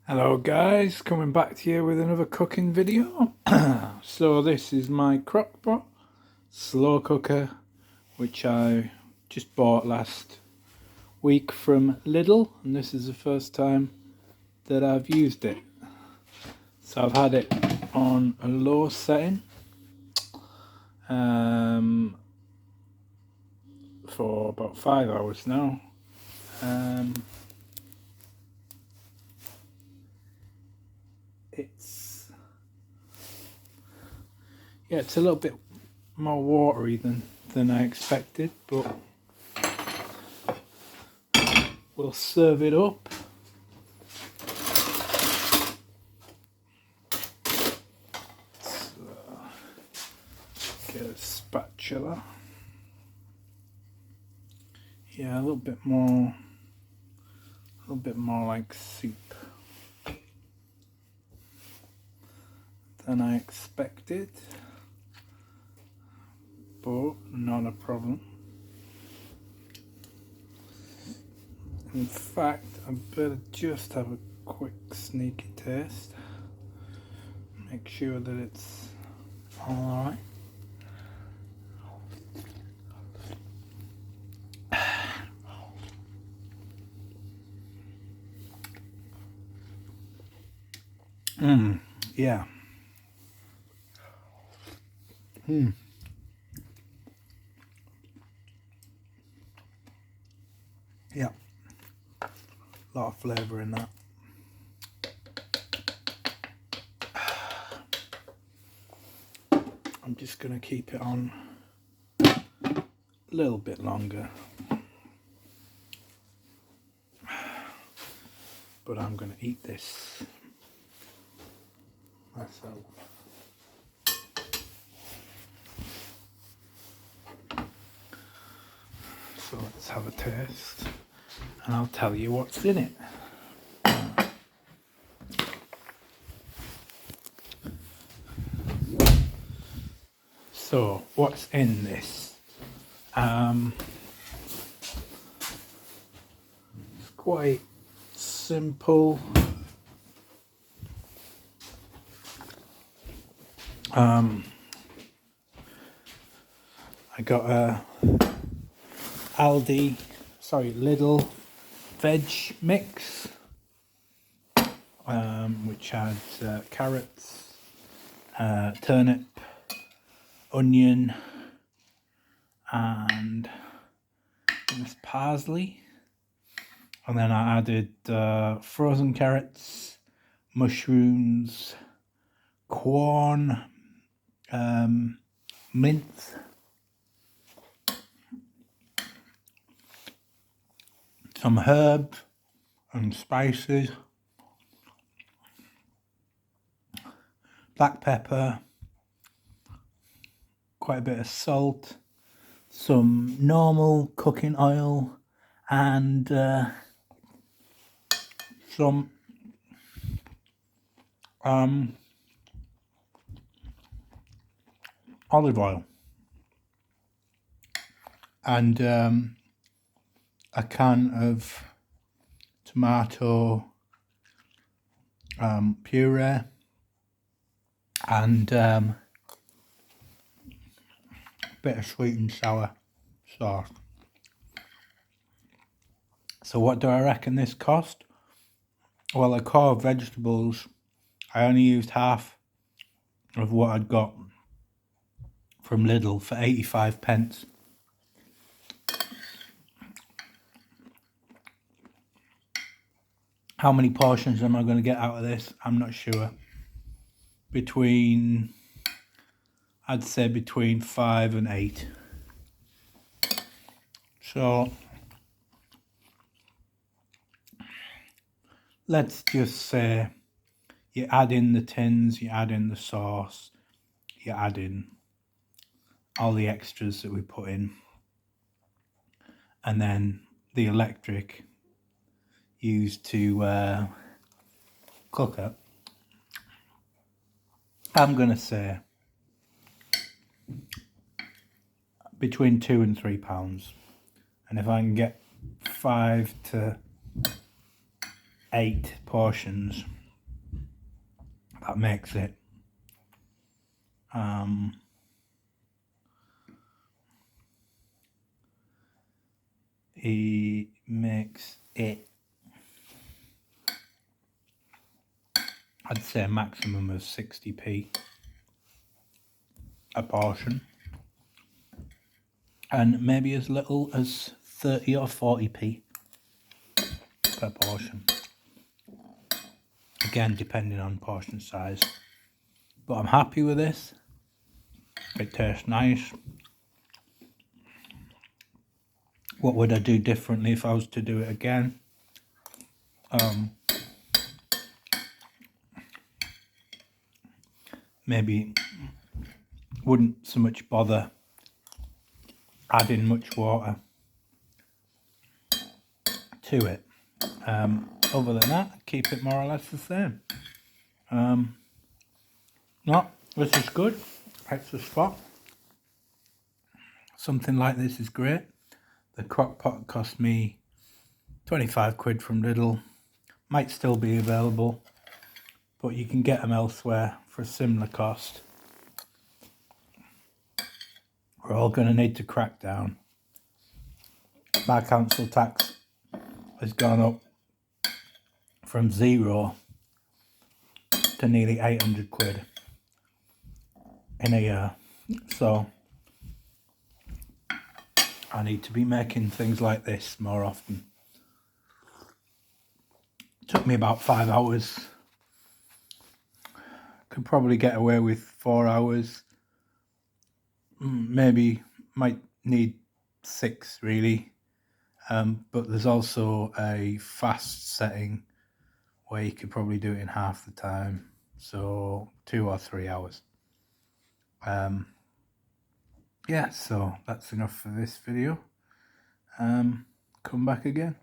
Hello guys, coming back to you with another cooking video. So this is my crockpot slow cooker, which I just bought last week from Lidl, and this is the first time that I've used it. So I've had it on a low setting for about 5 hours now. It's a little bit more watery than I expected, but we'll serve it up. So, get a spatula. Yeah, a little bit more like soup than I expected, but not a problem. In fact, I better just have a quick sneaky taste, make sure that it's all right. Yeah. Yeah. A lot of flavour in that. I'm just going to keep it on a little bit longer, but I'm going to eat this myself. So let's have a taste and I'll tell you what's in it. So what's in this? It's quite simple. I got a Lidl veg mix, which has carrots, turnip, onion, and this parsley. And then I added frozen carrots, mushrooms, corn, mint, some herbs and spices, black pepper, quite a bit of salt, some normal cooking oil, and some olive oil, and a can of tomato puree, and a bit of sweet and sour sauce. So what do I reckon this cost? Well, a core of vegetables, I only used half of what I'd got from Lidl for 85p. How many portions am I going to get out of this? I'm not sure. I'd say between 5 and 8. So let's just say you add in the tins, you add in the sauce, you add in all the extras that we put in, and then the electric used to cook it. I'm going to say between £2 and £3. And if I can get 5 to 8 portions, that makes it he makes it, I'd say a maximum of 60p a portion, and maybe as little as 30 or 40p per portion, again depending on portion size. But I'm happy with this. It tastes nice. What would I do differently if I was to do it again? Maybe wouldn't so much bother adding much water to it. Other than that, keep it more or less the same. No, this is good. It's the spot. Something like this is great. The crockpot cost me 25 quid from Lidl. Might still be available, but you can get them elsewhere for a similar cost. We're all going to need to crack down. My council tax has gone up from 0 to nearly 800 quid in a year. So I need to be making things like this more often. It took me about 5 hours. Could probably get away with 4 hours. Maybe might need 6 really. But there's also a fast setting where you could probably do it in half the time. So 2 or 3 hours. Yeah, so that's enough for this video. Come back again.